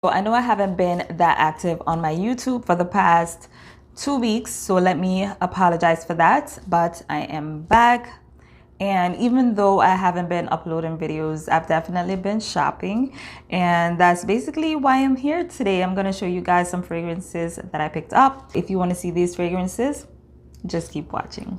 So I know I haven't been that active on my YouTube for the past 2 weeks, so let me apologize for that, but I am back. And even though I haven't been uploading videos, I've definitely been shopping, and that's basically why I'm here today. I'm gonna show you guys some fragrances that I picked up. If you want to see these fragrances, just keep watching.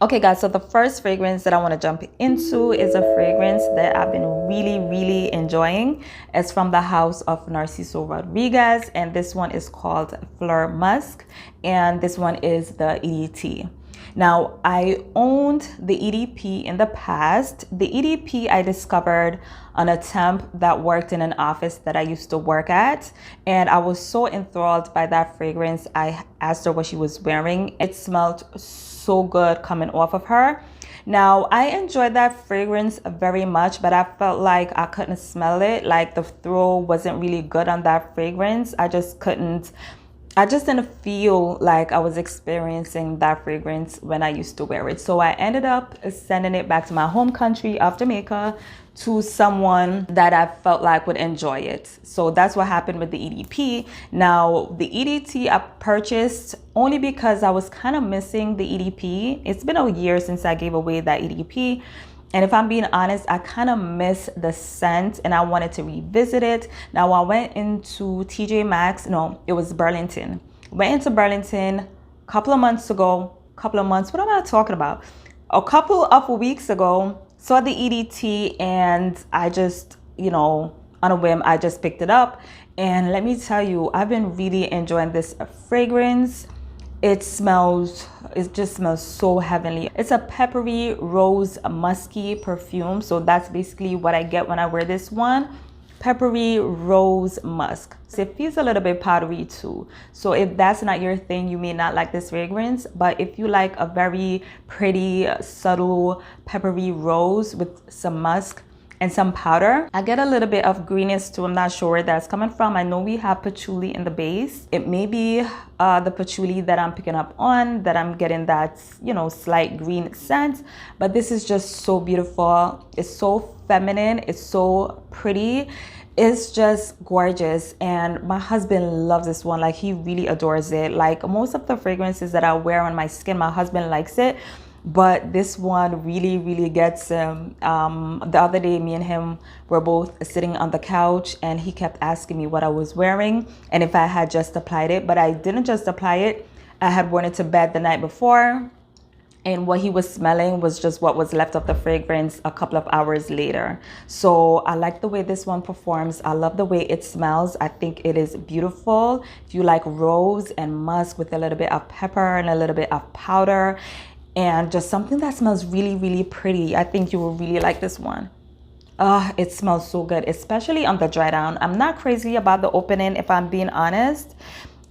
Okay guys, so the first fragrance that I want to jump into is a fragrance that I've been really enjoying. It's from the house of Narciso Rodriguez, and this one is called Fleur Musk, and this one is the EDT. Now, I owned the EDP in the past. The EDP I discovered on a temp that worked in an office that I used to work at, and I was so enthralled by that fragrance. I asked her what she was wearing. It smelled so good coming off of her. Now, I enjoyed that fragrance very much, but I felt like I couldn't smell it. Like the throw wasn't really good on that fragrance. I just didn't feel like I was experiencing that fragrance when I used to wear it. So I ended up sending it back to my home country of Jamaica to someone that I felt like would enjoy it. So that's what happened with the EDP. Now, the EDT I purchased only because I was kind of missing the EDP. It's been a year since I gave away that EDP. And if I'm being honest, I kind of miss the scent and I wanted to revisit it. Now, I went into TJ Maxx. No, it was Burlington. Went into Burlington a couple of months, what am I talking about? A couple of weeks ago, saw the EDT and I just, on a whim, I just picked it up. And let me tell you, I've been really enjoying this fragrance. It just smells so heavenly. It's a peppery, rose, musky perfume. So that's basically what I get when I wear this one. Peppery, rose, musk. So it feels a little bit powdery too. So if that's not your thing, you may not like this fragrance. But if you like a very pretty, subtle, peppery rose with some musk and some powder, I get a little bit of greenness too. I'm not sure where that's coming from. I know we have patchouli in the base. It may be the patchouli that I'm picking up on, that I'm getting that, slight green scent. But this is just so beautiful. It's so feminine. It's so pretty. It's just gorgeous. And my husband loves this one. Like, he really adores it. Like, most of the fragrances that I wear on my skin, my husband likes it. But this one really gets him. The other day, me and him were both sitting on the couch and he kept asking me what I was wearing and if I had just applied it. But I didn't just apply it. I had worn it to bed the night before, and what he was smelling was just what was left of the fragrance a couple of hours later. So I like the way this one performs. I love the way it smells. I think it is beautiful. If you like rose and musk with a little bit of pepper and a little bit of powder, and just something that smells really pretty, I think you will really like this one. It smells so good, especially on the dry down. I'm not crazy about the opening, if I'm being honest.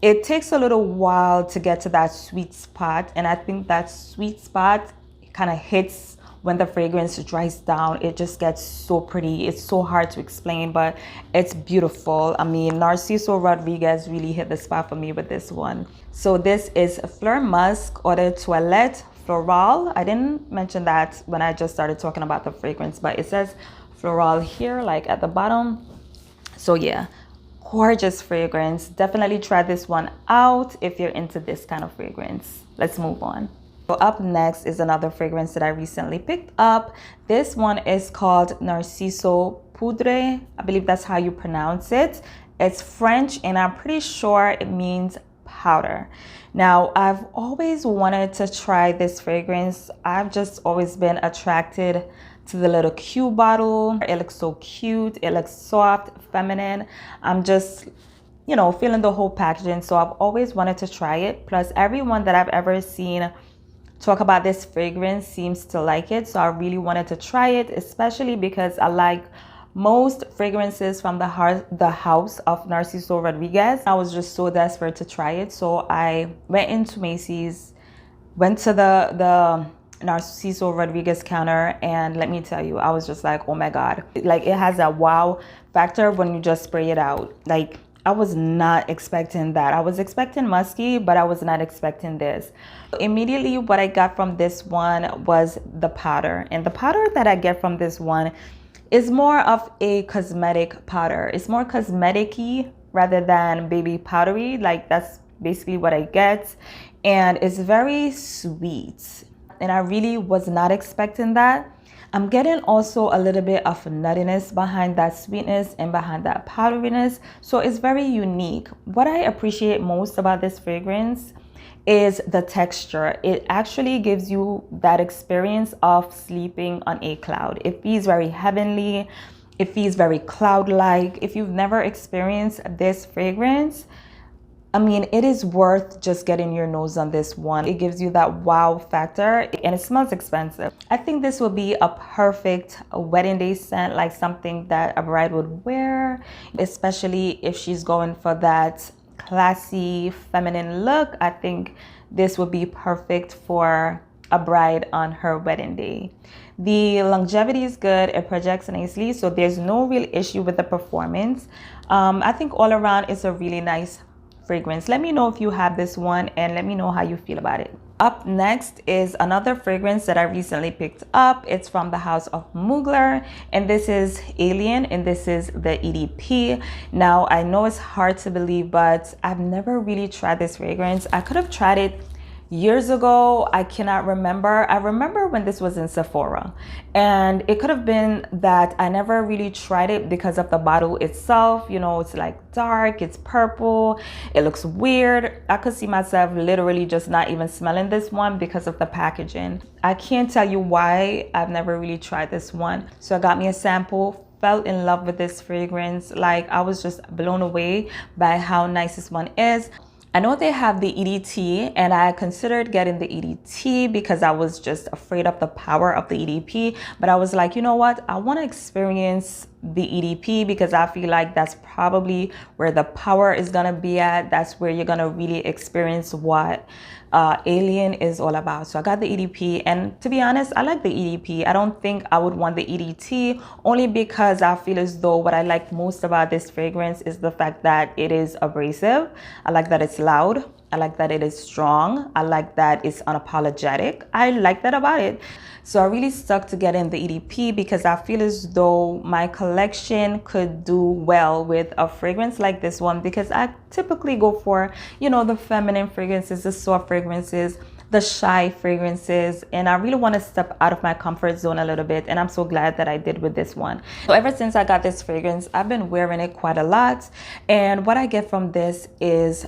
It takes a little while to get to that sweet spot, and I think that sweet spot kind of hits when the fragrance dries down. It just gets so pretty. It's so hard to explain, but it's beautiful. I mean, Narciso Rodriguez really hit the spot for me with this one. So this is Fleur Musk Eau de Toilette Floral. I didn't mention that when I just started talking about the fragrance, but it says floral here, like at the bottom. So yeah, gorgeous fragrance. Definitely try this one out if you're into this kind of fragrance. Let's move on. So up next is another fragrance that I recently picked up. This one is called Narciso Poudre. I believe that's how you pronounce it. It's French and I'm pretty sure it means powder. Now, I've always wanted to try this fragrance. I've just always been attracted to the little cute bottle. It looks so cute. It looks soft, feminine. I'm just, feeling the whole packaging. So I've always wanted to try it. Plus, everyone that I've ever seen talk about this fragrance seems to like it. So I really wanted to try it, especially because I like most fragrances from the house of Narciso Rodriguez. I was just so desperate to try it. So I went into Macy's, went to the Narciso Rodriguez counter, and let me tell you, I was just like, oh my God. Like, it has that wow factor when you just spray it out. Like, I was not expecting that. I was expecting musky, but I was not expecting this. Immediately, what I got from this one was the powder. And the powder that I get from this one is more of a cosmetic powder. It's more cosmetic-y rather than baby powdery. Like, that's basically what I get. And it's very sweet. And I really was not expecting that. I'm getting also a little bit of nuttiness behind that sweetness and behind that powderiness. So it's very unique. What I appreciate most about this fragrance is the texture. It actually gives you that experience of sleeping on a cloud. It feels very heavenly. It feels very cloud-like. If you've never experienced this fragrance, I mean, it is worth just getting your nose on this one. It gives you that wow factor, and it smells expensive. I think this would be a perfect wedding day scent, like something that a bride would wear, especially if she's going for that classy, feminine look. I think this would be perfect for a bride on her wedding day. The longevity is good. It projects nicely, so there's no real issue with the performance. I think all around it's a really nice fragrance. Let me know if you have this one and let me know how you feel about it. Up next is another fragrance that I recently picked up. It's from the house of Mugler, and this is Alien, and this is the EDP. Now, I know it's hard to believe, but I've never really tried this fragrance. I could have tried it years ago. I cannot remember. I remember when this was in Sephora, and it could have been that I never really tried it because of the bottle itself. You know, it's like dark, it's purple, it looks weird. I could see myself literally just not even smelling this one because of the packaging. I can't tell you why I've never really tried this one. So I got me a sample, fell in love with this fragrance. Like, I was just blown away by how nice this one is. I know they have the EDT, and I considered getting the EDT because I was just afraid of the power of the EDP. But I was like, you know what? I want to experience the EDP because I feel like that's probably where the power is going to be at. That's where you're going to really experience what Alien is all about. So I got the EDP, and to be honest, I like the EDP. I don't think I would want the EDT, only because I feel as though what I like most about this fragrance is the fact that it is abrasive. I like that it's loud. I like that it is strong. I like that it's unapologetic. I like that about it. So I really stuck to getting the EDP because I feel as though my collection could do well with a fragrance like this one, because I typically go for, you know, the feminine fragrances, the soft fragrances, the shy fragrances, and I really want to step out of my comfort zone a little bit, and I'm so glad that I did with this one. So ever since I got this fragrance, I've been wearing it quite a lot, and what I get from this is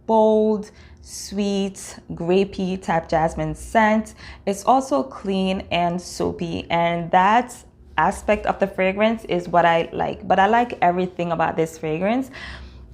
bold, sweet, grapey type jasmine scent. It's also clean and soapy, and that aspect of the fragrance is what I like. But I like everything about this fragrance.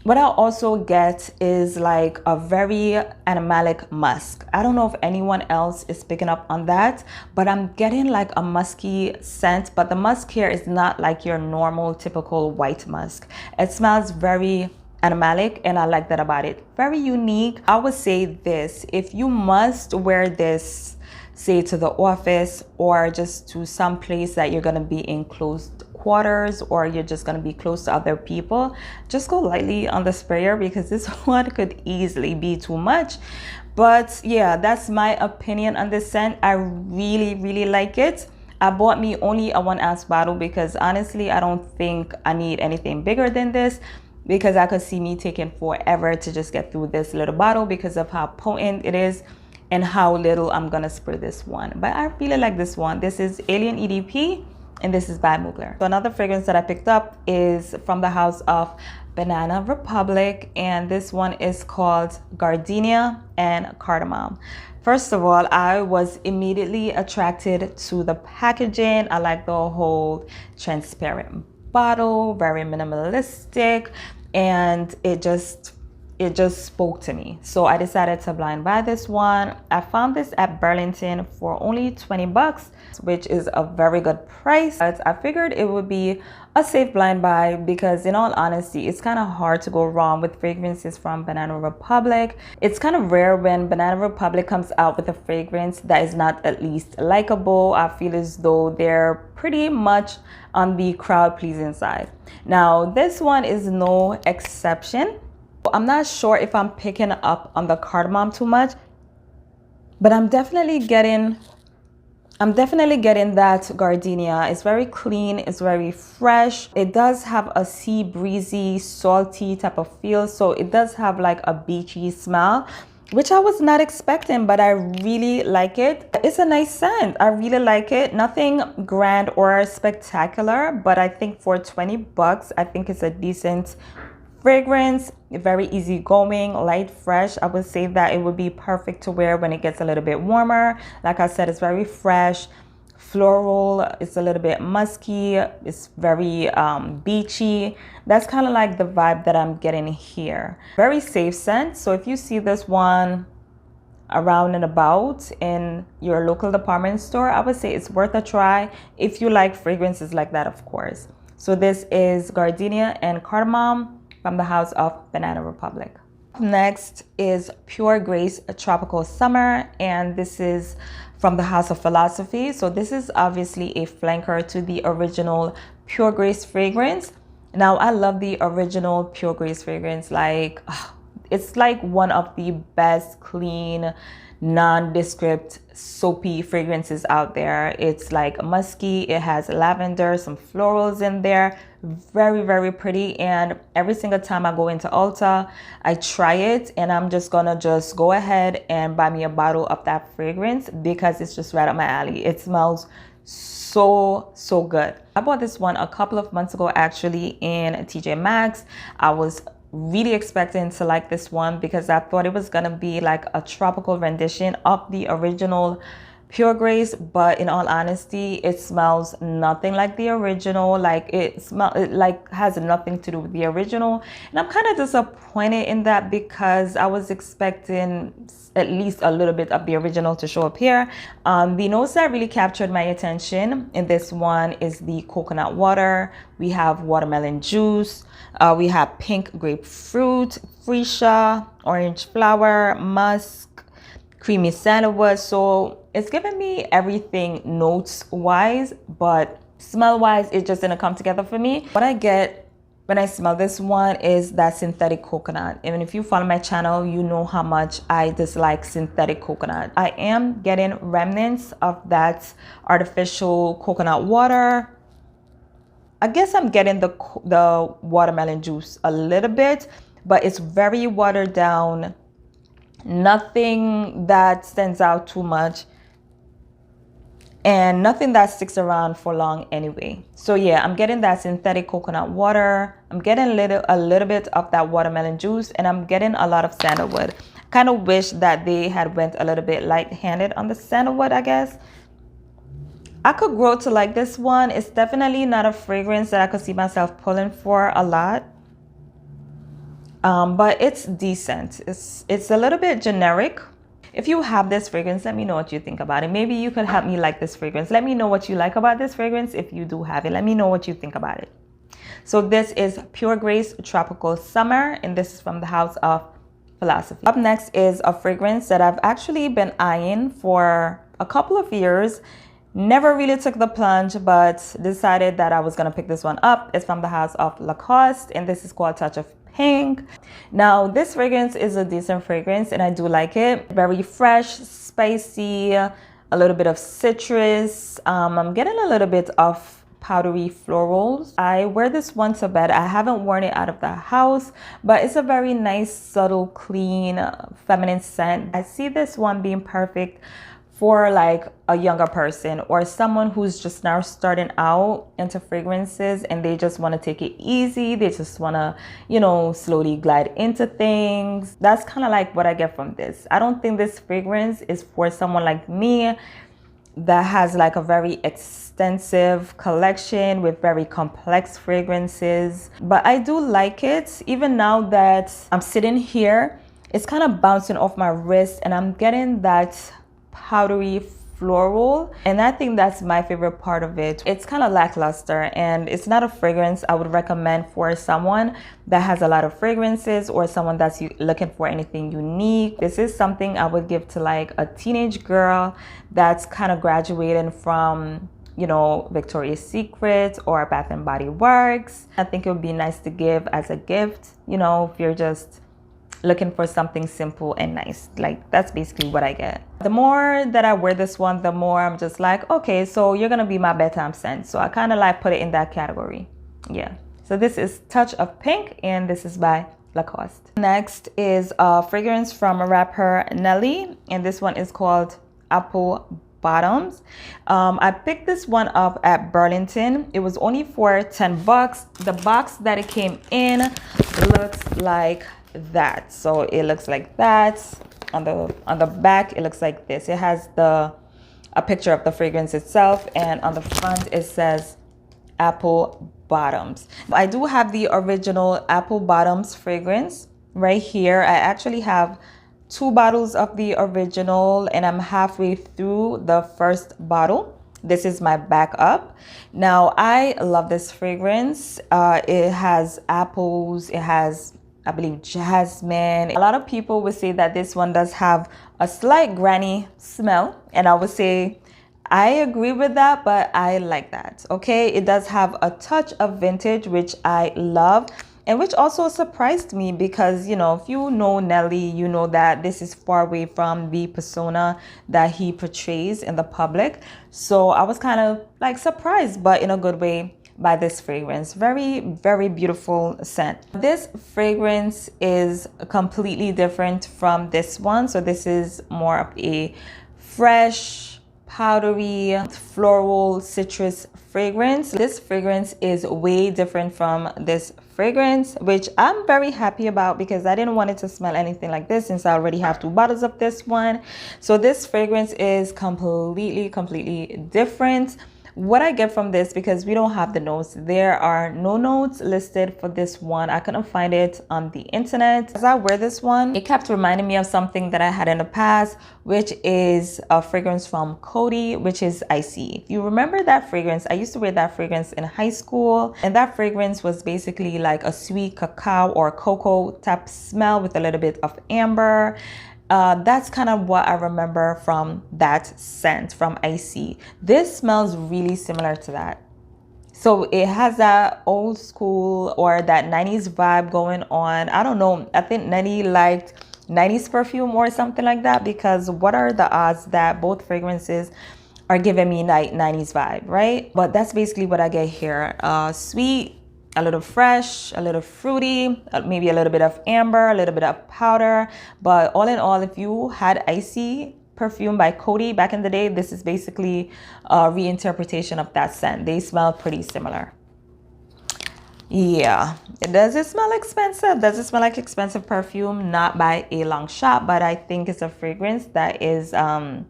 What I also get is like a very animalic musk. I don't know if anyone else is picking up on that, but I'm getting like a musky scent, but the musk here is not like your normal typical white musk. It smells very animalic, and I like that about it. Very unique. I would say this: if you must wear this, say to the office or just to some place that you're gonna be in closed quarters, or you're just gonna be close to other people, just go lightly on the sprayer, because this one could easily be too much. But yeah, that's my opinion on this scent. I really like it. I bought me only a 1-ounce bottle because honestly, I don't think I need anything bigger than this, because I could see me taking forever to just get through this little bottle because of how potent it is and how little I'm gonna spray this one. But I really like this one. This is Alien EDP, and this is by Mugler. So another fragrance that I picked up is from the house of Banana Republic, and this one is called Gardenia and Cardamom. First of all, I was immediately attracted to the packaging. I like the whole transparent bottle, very minimalistic, and it just it just spoke to me. So I decided to blind buy this one. I found this at Burlington for only 20 bucks, which is a very good price. But I figured it would be a safe blind buy because in all honesty, it's kind of hard to go wrong with fragrances from Banana Republic. It's kind of rare when Banana Republic comes out with a fragrance that is not at least likable. I feel as though they're pretty much on the crowd pleasing side. Now this one is no exception. I'm not sure if I'm picking up on the cardamom too much, but I'm definitely getting that gardenia. It's very clean, it's very fresh. It does have a sea breezy, salty type of feel. So it does have like a beachy smell, which I was not expecting, but I really like it. It's a nice scent. I really like it. Nothing grand or spectacular, but I think for 20 bucks, I think it's a decent fragrance. Very easygoing, light, fresh. I would say that it would be perfect to wear when it gets a little bit warmer. Like I said, it's very fresh, floral. It's a little bit musky. It's very beachy. That's kind of like the vibe that I'm getting here. Very safe scent. So if you see this one around and about in your local department store, I would say it's worth a try if you like fragrances like that, of course. So this is Gardenia and Cardamom from the house of Banana Republic. Next is Pure Grace Tropical Summer, and this is from the house of Philosophy. So this is obviously a flanker to the original Pure Grace fragrance. Now I love the original Pure Grace fragrance. Like it's like one of the best clean, nondescript, soapy fragrances out there. It's like musky, it has lavender, some florals in there. Very, very pretty. And every single time I go into Ulta, I try it, and I'm just gonna go ahead and buy me a bottle of that fragrance because it's just right up my alley. It smells so good. I bought this one a couple of months ago actually in TJ Maxx. I was really expecting to like this one because I thought it was gonna be like a tropical rendition of the original Pure Grace, but in all honesty, it smells nothing like the original. Like it like has nothing to do with the original, and I'm kind of disappointed in that because I was expecting at least a little bit of the original to show up here. The notes that really captured my attention in this one is the coconut water. We have watermelon juice. We have pink grapefruit, freesia, orange flower, musk, creamy sandalwood. So it's giving me everything notes wise, but smell wise, it just didn't come together for me. What I get when I smell this one is that synthetic coconut. And if you follow my channel, you know how much I dislike synthetic coconut. I am getting remnants of that artificial coconut water. I guess I'm getting the watermelon juice a little bit, but it's very watered down. Nothing that stands out too much, and nothing that sticks around for long anyway. So yeah, I'm getting that synthetic coconut water. I'm getting a little bit of that watermelon juice, and I'm getting a lot of sandalwood. Kind of wish that they had went a little bit light-handed on the sandalwood, I guess. I could grow to like this one. It's definitely not a fragrance that I could see myself pulling for a lot. But it's decent. It's a little bit generic. If you have this fragrance, let me know what you think about it. Maybe you could help me like this fragrance. Let me know what you like about this fragrance. If you do have it, let me know what you think about it. So this is Pure Grace Tropical Summer, and this is from the house of Philosophy. Up next is a fragrance that I've actually been eyeing for a couple of years. Never really took the plunge, but decided that I was gonna pick this one up. It's from the house of LaCoste, and this is called Touch of Pink. Now this fragrance is a decent fragrance, and I do like it. Very fresh, spicy, a little bit of citrus. I'm getting a little bit of powdery florals. I wear this one to bed. I haven't worn it out of the house, but it's a very nice, subtle, clean, feminine scent. I see this one being perfect for like a younger person or someone who's just now starting out into fragrances and they just want to take it easy. They just want to, you know, slowly glide into things. That's kind of like what I get from this. I don't think this fragrance is for someone like me that has like a very extensive collection with very complex fragrances. But I do like it. Even now that I'm sitting here, it's kind of bouncing off my wrist and I'm getting that powdery floral, and I think that's my favorite part of it. It's kind of lackluster, and it's not a fragrance I would recommend for someone that has a lot of fragrances or someone that's looking for anything unique. This is something I would give to like a teenage girl that's kind of graduating from, you know, Victoria's Secret or Bath and Body Works. I think it would be nice to give as a gift, you know, if you're just looking for something simple and nice. Like, that's basically what I get. The more that I wear this one, the more I'm just like, okay, so you're gonna be my bedtime scent. So I kind of like put it in that category. Yeah. So this is Touch of Pink, and this is by LaCoste. Next is a fragrance from a rapper Nelly, and this one is called Apple Bottoms. I picked this one up at Burlington. It was only for 10 bucks. The box that it came in looks like that. So it looks like that. On the back it looks like this. It has a picture of the fragrance itself, and on the front it says Apple Bottoms. I do have the original Apple Bottoms fragrance right here. I actually have 2 bottles of the original, and I'm halfway through the first bottle. This is my backup. Now I love this fragrance. It has apples, it has, I believe, jasmine. A lot of people would say that this one does have a slight granny smell, and I would say I agree with that, but I like that. Okay, it does have a touch of vintage, which I love, and which also surprised me because, you know, if you know Nelly, you know that this is far away from the persona that he portrays in the public. So I was kind of like surprised, but in a good way, by this fragrance. Very, very beautiful scent. This fragrance is completely different from this one. So this is more of a fresh, powdery, floral, citrus fragrance. This fragrance is way different from this fragrance, which I'm very happy about because I didn't want it to smell anything like this since I already have 2 bottles of this one. So this fragrance is completely different. What I get from this, because we don't have the notes, there are no notes listed for this one. I couldn't find it on the internet. As I wear this one, it kept reminding me of something that I had in the past, which is a fragrance from Coty, which is Icy. If you remember that fragrance, I used to wear that fragrance in high school, and that fragrance was basically like a sweet cacao or cocoa type smell with a little bit of amber. That's kind of what I remember from that scent from Icy. This smells really similar to that. So it has that old school or that 90s vibe going on. I don't know. I think Nelly liked 90s perfume or something like that, because what are the odds that both fragrances are giving me like 90s vibe, right? But that's basically what I get here. Sweet, a little fresh, a little fruity, maybe a little bit of amber, a little bit of powder. But all in all, if you had Icy perfume by Coty back in the day, this is basically a reinterpretation of that scent. They smell pretty similar. Yeah. Does it smell expensive? Does it smell like expensive perfume? Not by a long shot, but I think it's a fragrance that is, I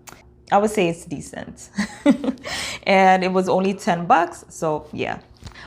would say it's decent. And it was only 10 bucks. So yeah.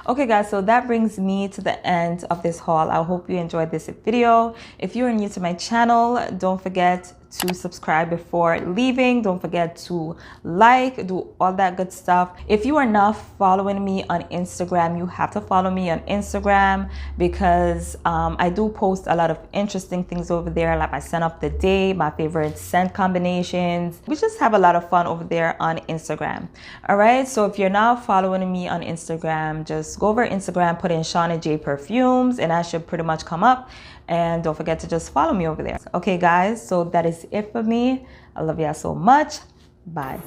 Okay guys, so that brings me to the end of this haul. I hope you enjoyed this video. If you are new to my channel, don't forget to subscribe before leaving. Don't forget to like, do all that good stuff. If you are not following me on Instagram, you have to follow me on Instagram, because I do post a lot of interesting things over there, like my scent of the day, my favorite scent combinations. We just have a lot of fun over there on Instagram. All right, so if you're not following me on Instagram, just go over Instagram, put in Shauna J Perfumes, and I should pretty much come up. And don't forget to just follow me over there. Okay guys, so that is it for me. I love y'all so much. Bye.